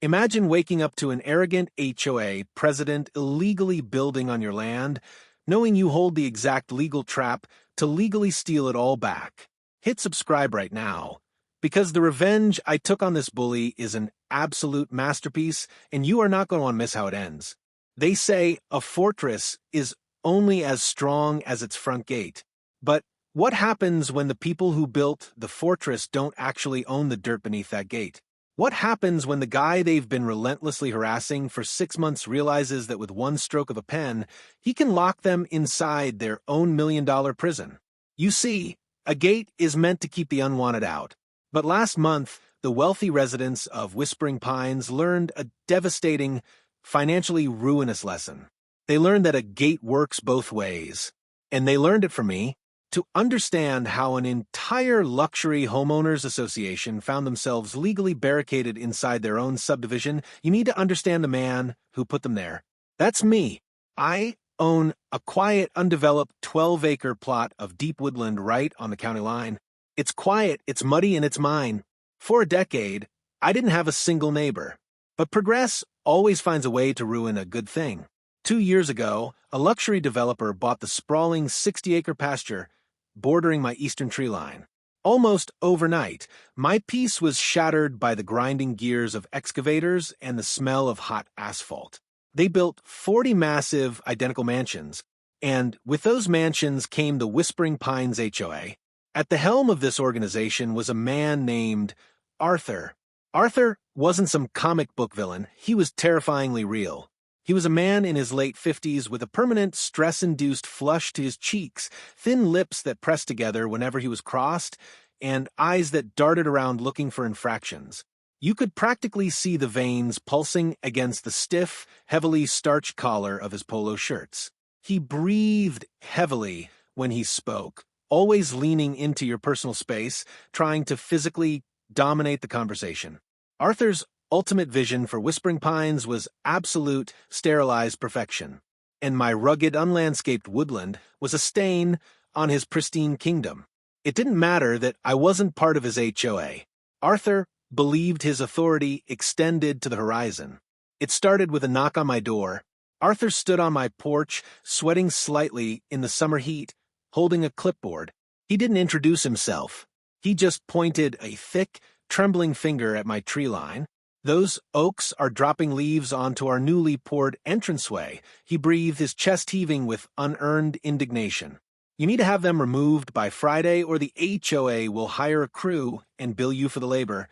Imagine waking up to an arrogant HOA president illegally building on your land, knowing you hold the exact legal trap to legally steal it all back. Hit subscribe right now, because the revenge I took on this bully is an absolute masterpiece, and you are not going to want to miss how it ends. They say a fortress is only as strong as its front gate. But what happens when the people who built the fortress don't actually own the dirt beneath that gate? What happens when the guy they've been relentlessly harassing for 6 months realizes that with one stroke of a pen, he can lock them inside their own $1 million prison? You see, a gate is meant to keep the unwanted out. But last month, the wealthy residents of Whispering Pines learned a devastating, financially ruinous lesson. They learned that a gate works both ways. And they learned it from me. To understand how an entire luxury homeowners association found themselves legally barricaded inside their own subdivision, you need to understand the man who put them there. That's me. I own a quiet, undeveloped 12-acre plot of deep woodland right on the county line. It's quiet, it's muddy, and it's mine. For a decade, I didn't have a single neighbor. But progress always finds a way to ruin a good thing. 2 years ago, a luxury developer bought the sprawling 60-acre pasture bordering my eastern tree line. Almost overnight, my peace was shattered by the grinding gears of excavators and the smell of hot asphalt. They built 40 massive, identical mansions, and with those mansions came the Whispering Pines HOA. At the helm of this organization was a man named Arthur. Arthur wasn't some comic book villain, he was terrifyingly real. He was a man in his late 50s with a permanent stress-induced flush to his cheeks, thin lips that pressed together whenever he was crossed, and eyes that darted around looking for infractions. You could practically see the veins pulsing against the stiff, heavily starched collar of his polo shirts. He breathed heavily when he spoke, always leaning into your personal space, trying to physically dominate the conversation. Arthur's ultimate vision for Whispering Pines was absolute, sterilized perfection, and my rugged, unlandscaped woodland was a stain on his pristine kingdom. It didn't matter that I wasn't part of his HOA. Arthur believed his authority extended to the horizon. It started with a knock on my door. Arthur stood on my porch, sweating slightly in the summer heat, holding a clipboard. He didn't introduce himself. He just pointed a thick, trembling finger at my tree line. Those oaks are dropping leaves onto our newly poured entranceway. He breathed, his chest heaving with unearned indignation. You need to have them removed by Friday or the HOA will hire a crew and bill you for the labor.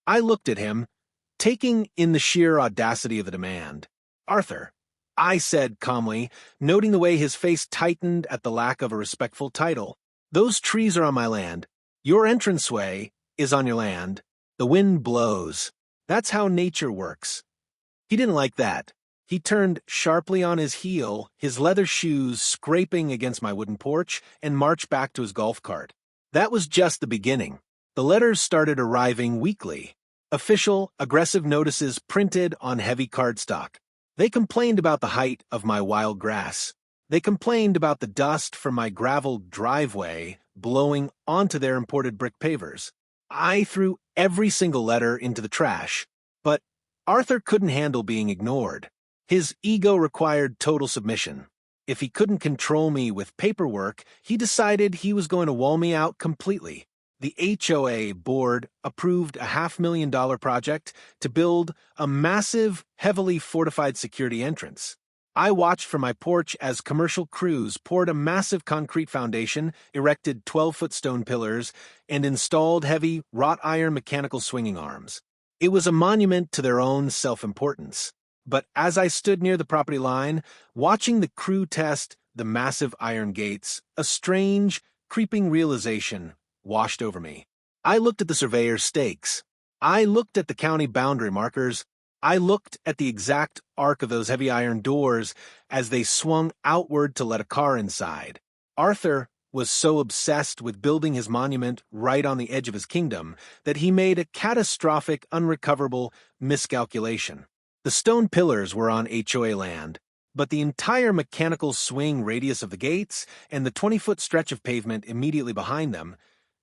I looked at him, taking in the sheer audacity of the demand. Arthur, I said calmly, noting the way his face tightened at the lack of a respectful title. Those trees are on my land. Your entranceway is on your land. The wind blows. That's how nature works. He didn't like that. He turned sharply on his heel, his leather shoes scraping against my wooden porch, and marched back to his golf cart. That was just the beginning. The letters started arriving weekly. Official, aggressive notices printed on heavy cardstock. They complained about the height of my wild grass. They complained about the dust from my graveled driveway blowing onto their imported brick pavers. I threw every single letter into the trash, but Arthur couldn't handle being ignored. His ego required total submission. If he couldn't control me with paperwork, he decided he was going to wall me out completely. The HOA board approved a $500,000 project to build a massive, heavily fortified security entrance. I watched from my porch as commercial crews poured a massive concrete foundation, erected 12-foot stone pillars, and installed heavy, wrought iron mechanical swinging arms. It was a monument to their own self-importance. But as I stood near the property line, watching the crew test the massive iron gates, a strange, creeping realization washed over me. I looked at the surveyor's stakes. I looked at the county boundary markers. I looked at the exact arc of those heavy iron doors as they swung outward to let a car inside. Arthur was so obsessed with building his monument right on the edge of his kingdom that he made a catastrophic, unrecoverable miscalculation. The stone pillars were on HOA land, but the entire mechanical swing radius of the gates and the 20-foot stretch of pavement immediately behind them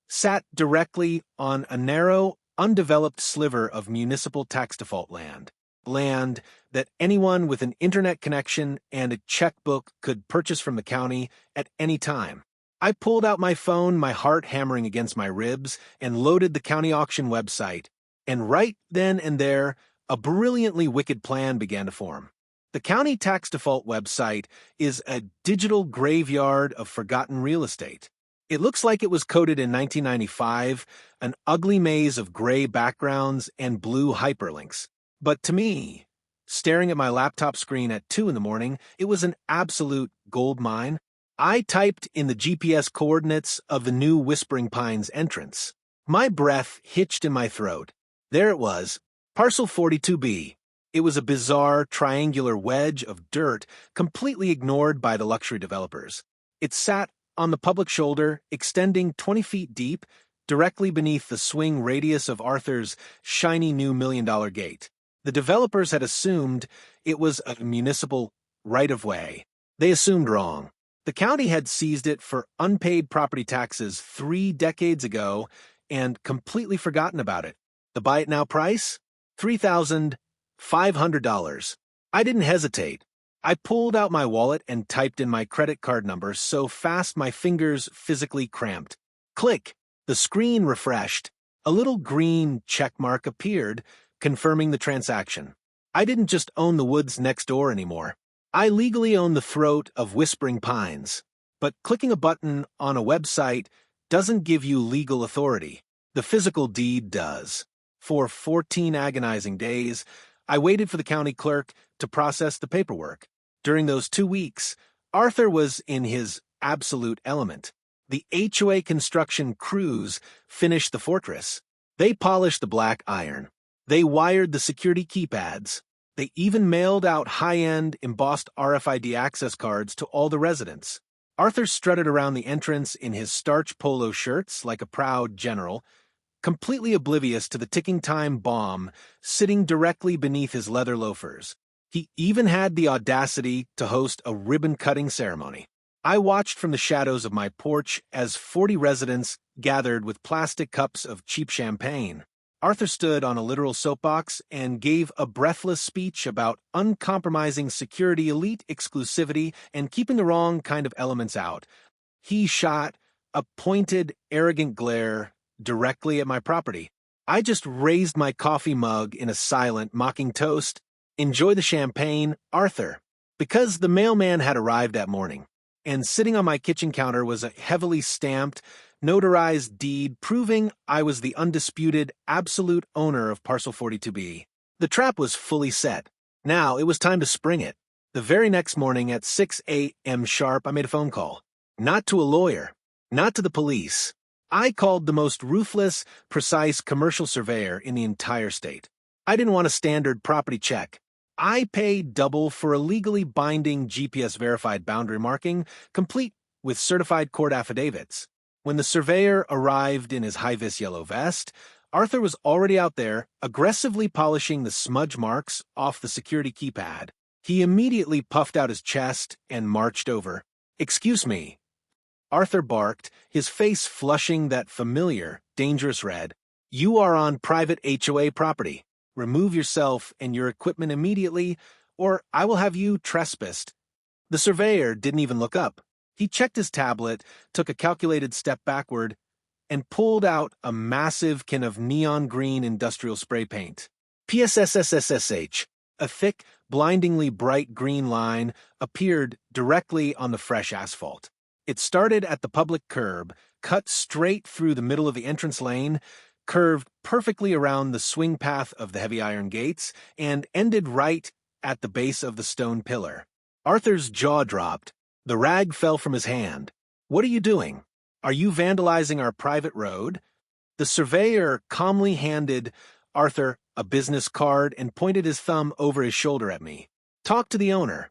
sat directly on a narrow, undeveloped sliver of municipal tax default land. Land that anyone with an internet connection and a checkbook could purchase from the county at any time. I pulled out my phone, my heart hammering against my ribs, and loaded the county auction website. And right then and there, a brilliantly wicked plan began to form. The county tax default website is a digital graveyard of forgotten real estate. It looks like it was coded in 1995, an ugly maze of gray backgrounds and blue hyperlinks. But to me, staring at my laptop screen at 2 in the morning, it was an absolute gold mine. I typed in the GPS coordinates of the new Whispering Pines entrance. My breath hitched in my throat. There it was, parcel 42B. It was a bizarre triangular wedge of dirt completely ignored by the luxury developers. It sat on the public shoulder, extending 20 feet deep, directly beneath the swing radius of Arthur's shiny new $1 million gate. The developers had assumed it was a municipal right-of-way. They assumed wrong. The county had seized it for unpaid property taxes 3 decades ago and completely forgotten about it. The buy-it-now price? $3,500. I didn't hesitate. I pulled out my wallet and typed in my credit card number so fast my fingers physically cramped. Click! The screen refreshed. A little green check mark appeared, confirming the transaction. I didn't just own the woods next door anymore. I legally own the throat of Whispering Pines. But clicking a button on a website doesn't give you legal authority. The physical deed does. For 14 agonizing days, I waited for the county clerk to process the paperwork. During those 2 weeks, Arthur was in his absolute element. The HOA construction crews finished the fortress. They polished the black iron. They wired the security keypads. They even mailed out high-end embossed RFID access cards to all the residents. Arthur strutted around the entrance in his starch polo shirts like a proud general, completely oblivious to the ticking time bomb sitting directly beneath his leather loafers. He even had the audacity to host a ribbon-cutting ceremony. I watched from the shadows of my porch as 40 residents gathered with plastic cups of cheap champagne. Arthur stood on a literal soapbox and gave a breathless speech about uncompromising security, elite exclusivity, and keeping the wrong kind of elements out. He shot a pointed, arrogant glare directly at my property. I just raised my coffee mug in a silent, mocking toast. Enjoy the champagne, Arthur. Because the mailman had arrived that morning, and sitting on my kitchen counter was a heavily stamped, notarized deed proving I was the undisputed, absolute owner of Parcel 42B. The trap was fully set. Now it was time to spring it. The very next morning at 6 a.m. sharp, I made a phone call. Not to a lawyer, not to the police. I called the most ruthless, precise commercial surveyor in the entire state. I didn't want a standard property check. I paid double for a legally binding GPS-verified boundary marking, complete with certified court affidavits. When the surveyor arrived in his high-vis yellow vest, Arthur was already out there, aggressively polishing the smudge marks off the security keypad. He immediately puffed out his chest and marched over. "Excuse me." Arthur barked, his face flushing that familiar, dangerous red. "You are on private HOA property. Remove yourself and your equipment immediately, or I will have you trespassed." The surveyor didn't even look up. He checked his tablet, took a calculated step backward, and pulled out a massive can of neon green industrial spray paint. PSSSSSH, a thick, blindingly bright green line, appeared directly on the fresh asphalt. It started at the public curb, cut straight through the middle of the entrance lane, curved perfectly around the swing path of the heavy iron gates, and ended right at the base of the stone pillar. Arthur's jaw dropped. The rag fell from his hand. "What are you doing? Are you vandalizing our private road?" The surveyor calmly handed Arthur a business card and pointed his thumb over his shoulder at me. "Talk to the owner."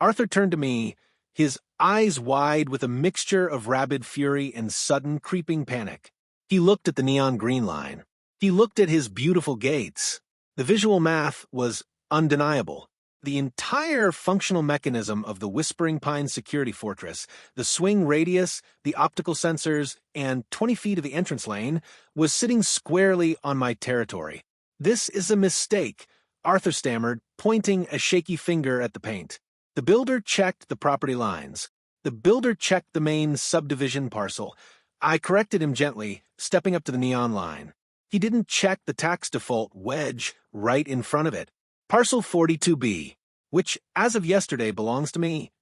Arthur turned to me, his eyes wide with a mixture of rabid fury and sudden creeping panic. He looked at the neon green line. He looked at his beautiful gates. The visual math was undeniable. The entire functional mechanism of the Whispering Pines security fortress, the swing radius, the optical sensors, and 20 feet of the entrance lane, was sitting squarely on my territory. "This is a mistake," Arthur stammered, pointing a shaky finger at the paint. The builder checked the property lines. The builder checked the main subdivision parcel. I corrected him gently, stepping up to the neon line. He didn't check the tax default wedge right in front of it. Parcel 42B, which as of yesterday belongs to me.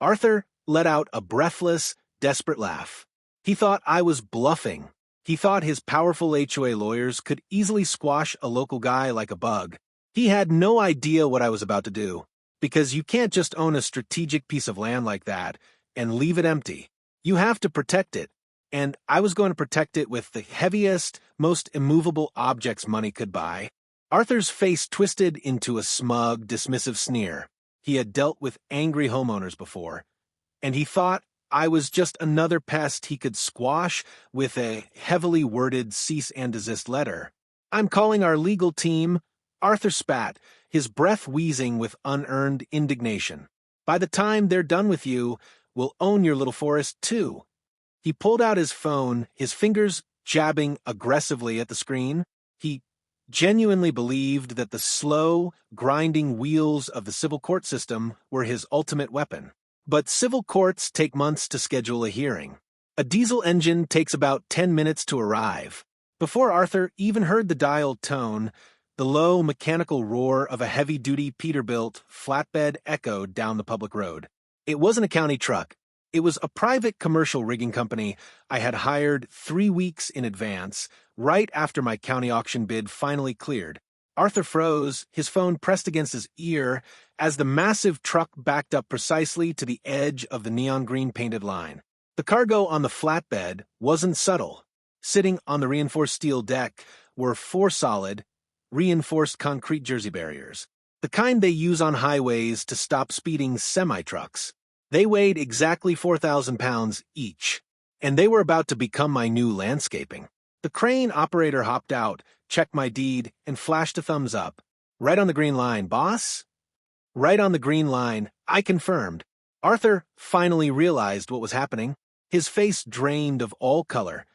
Arthur let out a breathless, desperate laugh. He thought I was bluffing. He thought his powerful HOA lawyers could easily squash a local guy like a bug. He had no idea what I was about to do, because you can't just own a strategic piece of land like that and leave it empty. You have to protect it, and I was going to protect it with the heaviest, most immovable objects money could buy. Arthur's face twisted into a smug, dismissive sneer. He had dealt with angry homeowners before, and he thought I was just another pest he could squash with a heavily worded cease and desist letter. "I'm calling our legal team," Arthur spat, his breath wheezing with unearned indignation. "By the time they're done with you, we'll own your little forest too." He pulled out his phone, his fingers jabbing aggressively at the screen. He genuinely believed that the slow, grinding wheels of the civil court system were his ultimate weapon. But civil courts take months to schedule a hearing. A diesel engine takes about 10 minutes to arrive. Before Arthur even heard the dialed tone, the low mechanical roar of a heavy-duty Peterbilt flatbed echoed down the public road. It wasn't a county truck. It was a private commercial rigging company I had hired 3 weeks in advance, right after my county auction bid finally cleared. Arthur froze, his phone pressed against his ear, as the massive truck backed up precisely to the edge of the neon green painted line. The cargo on the flatbed wasn't subtle. Sitting on the reinforced steel deck were 4 solid, reinforced concrete jersey barriers, the kind they use on highways to stop speeding semi-trucks. They weighed exactly 4,000 pounds each, and they were about to become my new landscaping. The crane operator hopped out, checked my deed, and flashed a thumbs up. "Right on the green line, boss?" "Right on the green line," I confirmed. Arthur finally realized what was happening. His face drained of all color,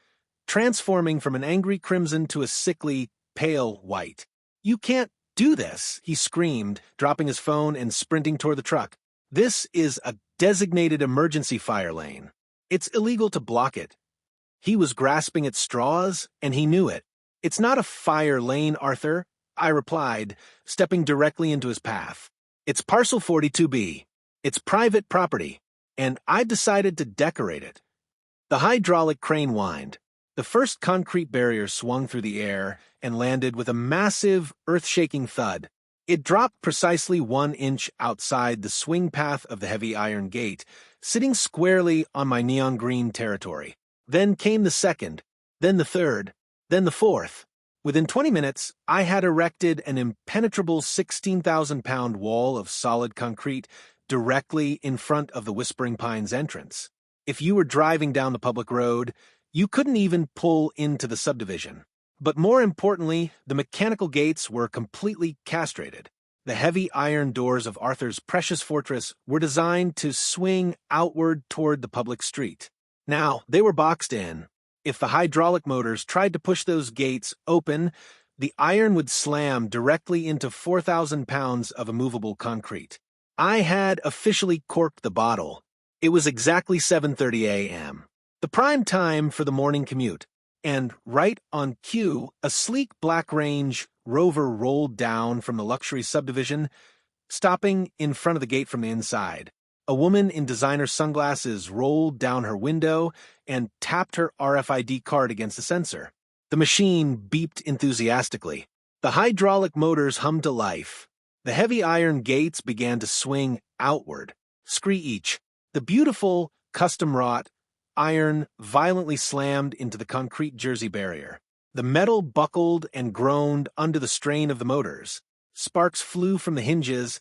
transforming from an angry crimson to a sickly, pale white. "You can't do this," he screamed, dropping his phone and sprinting toward the truck. "This is a designated emergency fire lane. It's illegal to block it." He was grasping at straws, and he knew it. "It's not a fire lane, Arthur," I replied, stepping directly into his path. "It's parcel 42B. It's private property, and I decided to decorate it." The hydraulic crane whined. The first concrete barrier swung through the air and landed with a massive, earth-shaking thud. It dropped precisely 1 inch outside the swing path of the heavy iron gate, sitting squarely on my neon green territory. Then came the second, then the third, then the fourth. Within 20 minutes, I had erected an impenetrable 16,000-pound wall of solid concrete directly in front of the Whispering Pines entrance. If you were driving down the public road, you couldn't even pull into the subdivision. But more importantly, the mechanical gates were completely castrated. The heavy iron doors of Arthur's precious fortress were designed to swing outward toward the public street. Now, they were boxed in. If the hydraulic motors tried to push those gates open, the iron would slam directly into 4,000 pounds of immovable concrete. I had officially corked the bottle. It was exactly 7:30 a.m., the prime time for the morning commute. And right on cue, a sleek black Range Rover rolled down from the luxury subdivision, stopping in front of the gate from the inside. A woman in designer sunglasses rolled down her window and tapped her RFID card against the sensor. The machine beeped enthusiastically. The hydraulic motors hummed to life. The heavy iron gates began to swing outward. Screech. The beautiful, custom-wrought iron violently slammed into the concrete jersey barrier. The metal buckled and groaned under the strain of the motors. Sparks flew from the hinges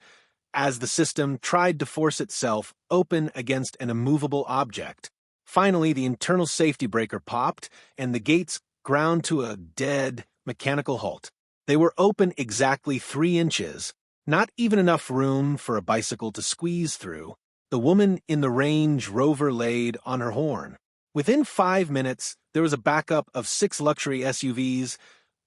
as the system tried to force itself open against an immovable object. Finally, the internal safety breaker popped, and the gates ground to a dead, mechanical halt. They were open exactly 3 inches, Not even enough room for a bicycle to squeeze through. The woman in the Range Rover laid on her horn. Within 5 minutes, there was a backup of 6 luxury SUVs,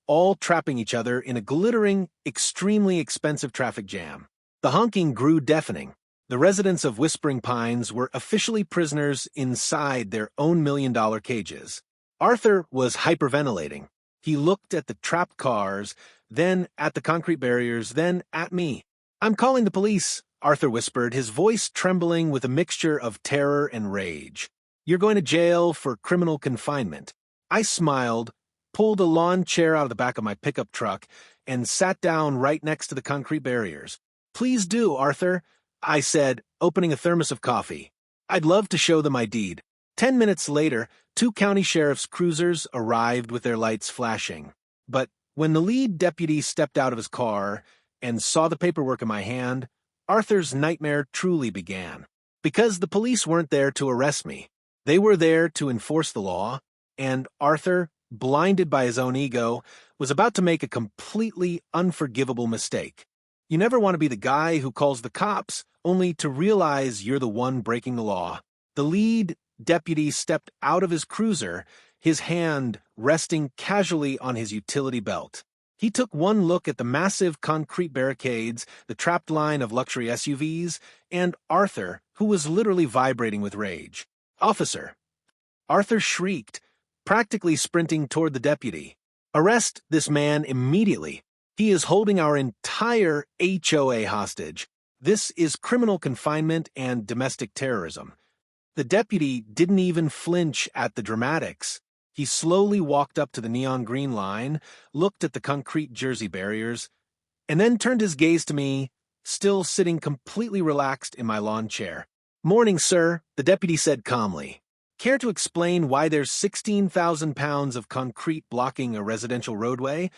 all trapping each other in a glittering, extremely expensive traffic jam. The honking grew deafening. The residents of Whispering Pines were officially prisoners inside their own million-dollar cages. Arthur was hyperventilating. He looked at the trapped cars, then at the concrete barriers, then at me. "I'm calling the police," Arthur whispered, his voice trembling with a mixture of terror and rage. "You're going to jail for criminal confinement." I smiled, pulled a lawn chair out of the back of my pickup truck, and sat down right next to the concrete barriers. "Please do, Arthur," I said, opening a thermos of coffee. I'd love to show them my deed. 10 minutes later, 2 county sheriff's cruisers arrived with their lights flashing. But when the lead deputy stepped out of his car and saw the paperwork in my hand, Arthur's nightmare truly began. Because the police weren't there to arrest me. They were there to enforce the law, and Arthur, blinded by his own ego, was about to make a completely unforgivable mistake. You never want to be the guy who calls the cops, only to realize you're the one breaking the law. The lead deputy stepped out of his cruiser, his hand resting casually on his utility belt. He took one look at the massive concrete barricades, the trapped line of luxury SUVs, and Arthur, who was literally vibrating with rage. "Officer!" Arthur shrieked, practically sprinting toward the deputy. "Arrest this man immediately. He is holding our entire HOA hostage. This is criminal confinement and domestic terrorism." The deputy didn't even flinch at the dramatics. He slowly walked up to the neon green line, looked at the concrete jersey barriers, and then turned his gaze to me, still sitting completely relaxed in my lawn chair. "Morning, sir," the deputy said calmly. "Care to explain why there's 16,000 pounds of concrete blocking a residential roadway?"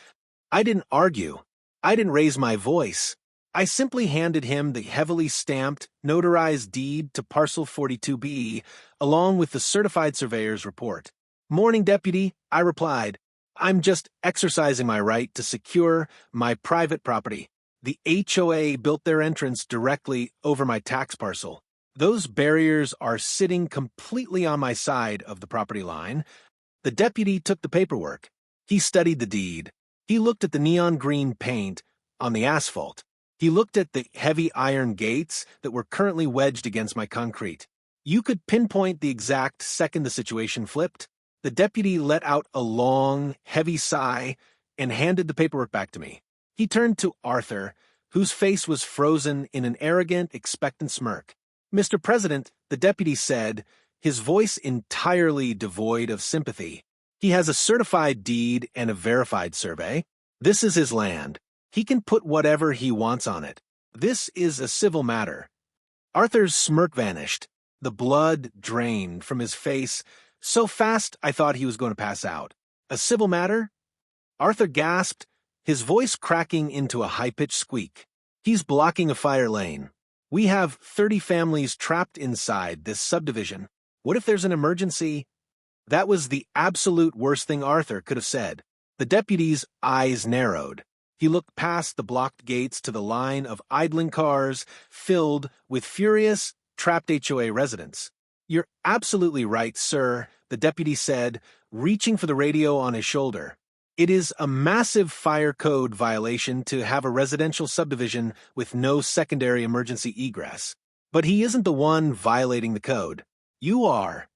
I didn't argue. I didn't raise my voice. I simply handed him the heavily stamped, notarized deed to Parcel 42B, along with the certified surveyor's report. "Morning, deputy," I replied. "I'm just exercising my right to secure my private property. The HOA built their entrance directly over my tax parcel. Those barriers are sitting completely on my side of the property line." The deputy took the paperwork. He studied the deed. He looked at the neon green paint on the asphalt. He looked at the heavy iron gates that were currently wedged against my concrete. You could pinpoint the exact second the situation flipped. The deputy let out a long, heavy sigh and handed the paperwork back to me. He turned to Arthur, whose face was frozen in an arrogant, expectant smirk. "Mr. President," the deputy said, his voice entirely devoid of sympathy, "he has a certified deed and a verified survey. This is his land. He can put whatever he wants on it. This is a civil matter." Arthur's smirk vanished. The blood drained from his face so fast I thought he was going to pass out. "A civil matter?" Arthur gasped, his voice cracking into a high-pitched squeak. "He's blocking a fire lane. We have 30 families trapped inside this subdivision. What if there's an emergency?" That was the absolute worst thing Arthur could have said. The deputy's eyes narrowed. He looked past the blocked gates to the line of idling cars filled with furious, trapped HOA residents. "You're absolutely right, sir," the deputy said, reaching for the radio on his shoulder. "It is a massive fire code violation to have a residential subdivision with no secondary emergency egress. But he isn't the one violating the code. You are."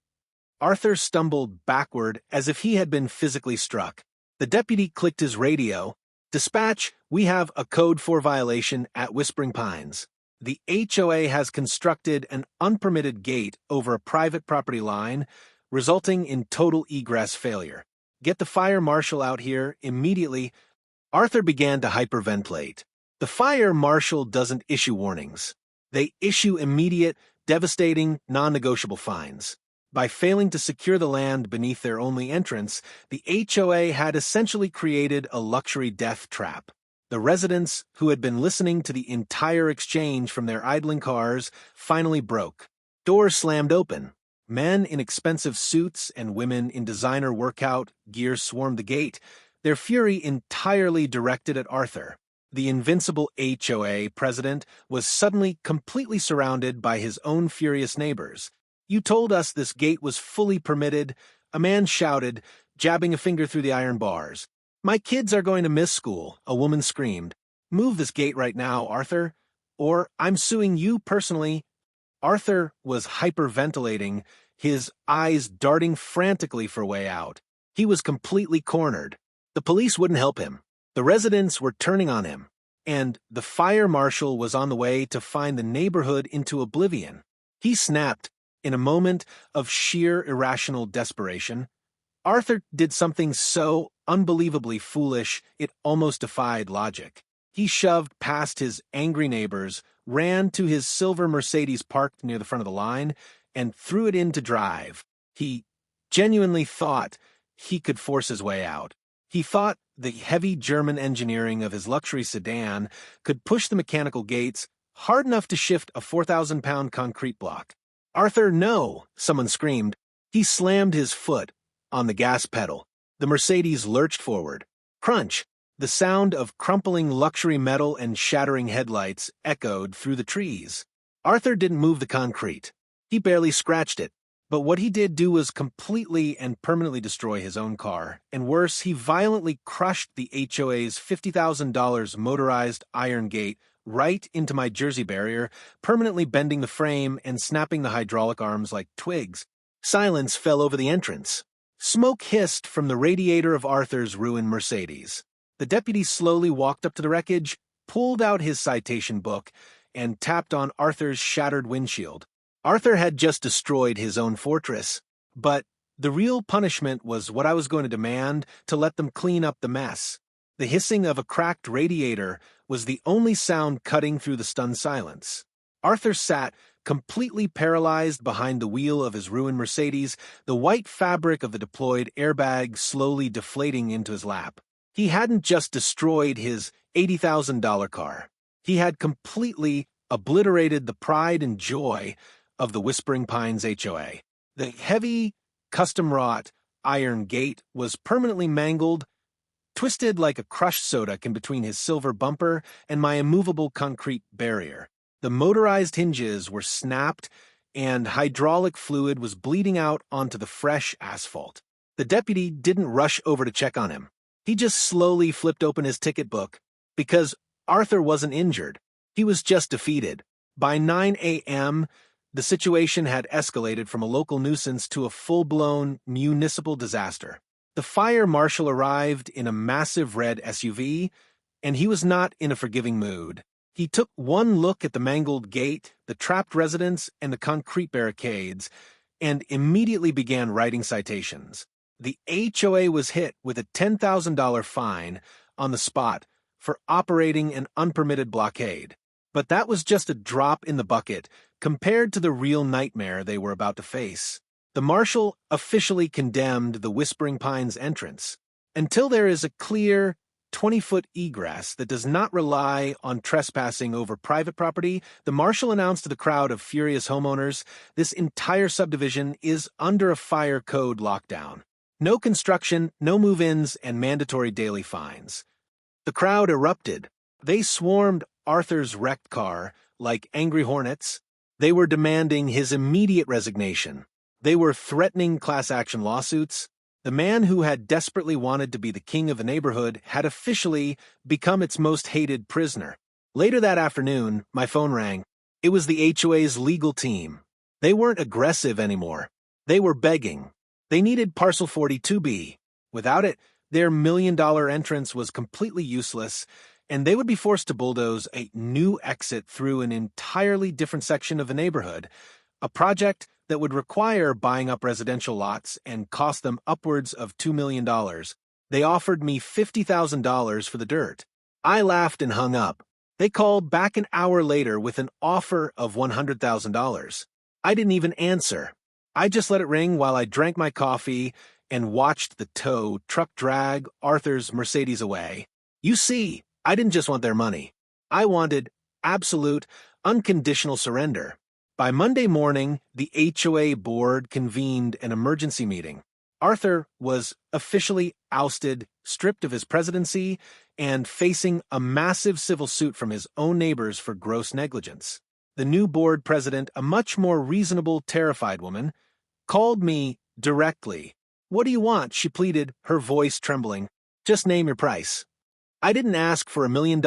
Arthur stumbled backward as if he had been physically struck. The deputy clicked his radio. "Dispatch, we have a Code 4 violation at Whispering Pines. The HOA has constructed an unpermitted gate over a private property line, resulting in total egress failure. Get the fire marshal out here immediately." Arthur began to hyperventilate. The fire marshal doesn't issue warnings. They issue immediate, devastating, non-negotiable fines. By failing to secure the land beneath their only entrance, the HOA had essentially created a luxury death trap. The residents, who had been listening to the entire exchange from their idling cars, finally broke. Doors slammed open. Men in expensive suits and women in designer workout gear swarmed the gate, their fury entirely directed at Arthur. the invincible HOA president was suddenly completely surrounded by his own furious neighbors. "You told us this gate was fully permitted," a man shouted, jabbing a finger through the iron bars. "My kids are going to miss school," a woman screamed. "Move this gate right now, Arthur, or I'm suing you personally." Arthur was hyperventilating, his eyes darting frantically for a way out. He was completely cornered. The police wouldn't help him. The residents were turning on him, and the fire marshal was on the way to find the neighborhood into oblivion. He snapped, in a moment of sheer irrational desperation. Arthur did something so unbelievably foolish it almost defied logic. He shoved past his angry neighbors, ran to his silver Mercedes parked near the front of the line, and threw it into drive. He genuinely thought he could force his way out. He thought the heavy German engineering of his luxury sedan could push the mechanical gates hard enough to shift a 4,000-pound concrete block. "Arthur, no!" someone screamed. He slammed his foot on the gas pedal. The Mercedes lurched forward. Crunch! The sound of crumpling luxury metal and shattering headlights echoed through the trees. Arthur didn't move the concrete. He barely scratched it. But what he did do was completely and permanently destroy his own car, and worse, he violently crushed the HOA's $50,000 motorized iron gate right into my Jersey barrier, permanently bending the frame and snapping the hydraulic arms like twigs. Silence fell over the entrance. Smoke hissed from the radiator of Arthur's ruined Mercedes. The deputy slowly walked up to the wreckage, pulled out his citation book, and tapped on Arthur's shattered windshield. Arthur had just destroyed his own fortress, but the real punishment was what I was going to demand to let them clean up the mess. The hissing of a cracked radiator was the only sound cutting through the stunned silence. Arthur sat, completely paralyzed behind the wheel of his ruined Mercedes, the white fabric of the deployed airbag slowly deflating into his lap. He hadn't just destroyed his $80,000 car. He had completely obliterated the pride and joy of the Whispering Pines HOA. The heavy, custom-wrought iron gate was permanently mangled, twisted like a crushed soda in between his silver bumper and my immovable concrete barrier. The motorized hinges were snapped, and hydraulic fluid was bleeding out onto the fresh asphalt. The deputy didn't rush over to check on him. He just slowly flipped open his ticket book, because Arthur wasn't injured. He was just defeated. By 9 a.m., the situation had escalated from a local nuisance to a full-blown municipal disaster. The fire marshal arrived in a massive red SUV, and he was not in a forgiving mood. He took one look at the mangled gate, the trapped residents, and the concrete barricades, and immediately began writing citations. The HOA was hit with a $10,000 fine on the spot for operating an unpermitted blockade. But that was just a drop in the bucket compared to the real nightmare they were about to face. The marshal officially condemned the Whispering Pines entrance. Until there is a clear 20-foot egress that does not rely on trespassing over private property, the marshal announced to the crowd of furious homeowners, this entire subdivision is under a fire code lockdown. No construction, no move-ins, and mandatory daily fines. The crowd erupted. They swarmed Arthur's wrecked car like angry hornets. They were demanding his immediate resignation. They were threatening class-action lawsuits. The man who had desperately wanted to be the king of the neighborhood had officially become its most hated prisoner. Later that afternoon, my phone rang. It was the HOA's legal team. They weren't aggressive anymore. They were begging. They needed Parcel 42B. Without it, their million-dollar entrance was completely useless, and they would be forced to bulldoze a new exit through an entirely different section of the neighborhood, a project that would require buying up residential lots and cost them upwards of $2 million. They offered me $50,000 for the dirt. I laughed and hung up. They called back an hour later with an offer of $100,000. I didn't even answer. I just let it ring while I drank my coffee and watched the tow truck drag Arthur's Mercedes away. You see, I didn't just want their money. I wanted absolute, unconditional surrender. By Monday morning, the HOA board convened an emergency meeting. Arthur was officially ousted stripped of his presidency, and facing a massive civil suit from his own neighbors for gross negligence. The new board president, a much more reasonable, terrified woman, called me directly. "What do you want?" she pleaded, her voice trembling. "Just name your price." I didn't ask for $1 million.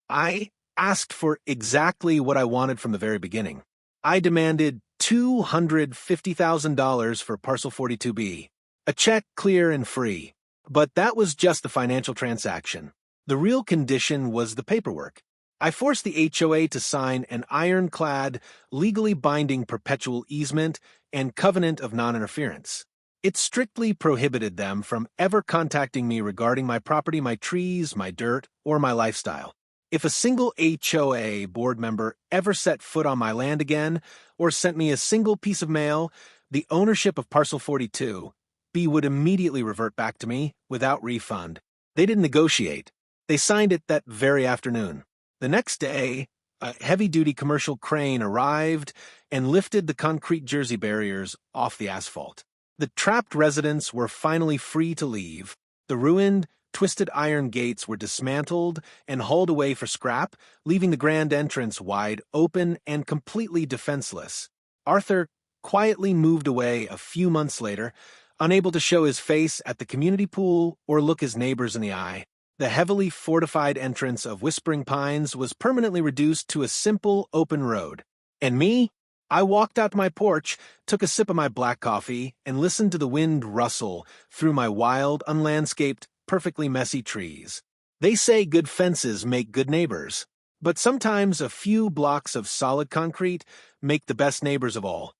I asked for exactly what I wanted from the very beginning. I demanded $250,000 for Parcel 42B. A check clear and free. But that was just the financial transaction. The real condition was the paperwork. I forced the HOA to sign an ironclad, legally binding perpetual easement and covenant of non-interference. It strictly prohibited them from ever contacting me regarding my property, my trees, my dirt, or my lifestyle. If a single HOA board member ever set foot on my land again or sent me a single piece of mail, the ownership of Parcel 42B would immediately revert back to me without refund. They didn't negotiate. They signed it that very afternoon. The next day, a heavy-duty commercial crane arrived and lifted the concrete Jersey barriers off the asphalt. The trapped residents were finally free to leave. The ruined, twisted iron gates were dismantled and hauled away for scrap, leaving the grand entrance wide open and completely defenseless. Arthur quietly moved away a few months later, unable to show his face at the community pool or look his neighbors in the eye. The heavily fortified entrance of Whispering Pines was permanently reduced to a simple open road. And me? I walked out to my porch, took a sip of my black coffee, and listened to the wind rustle through my wild, unlandscaped, perfectly messy trees. They say good fences make good neighbors, but sometimes a few blocks of solid concrete make the best neighbors of all.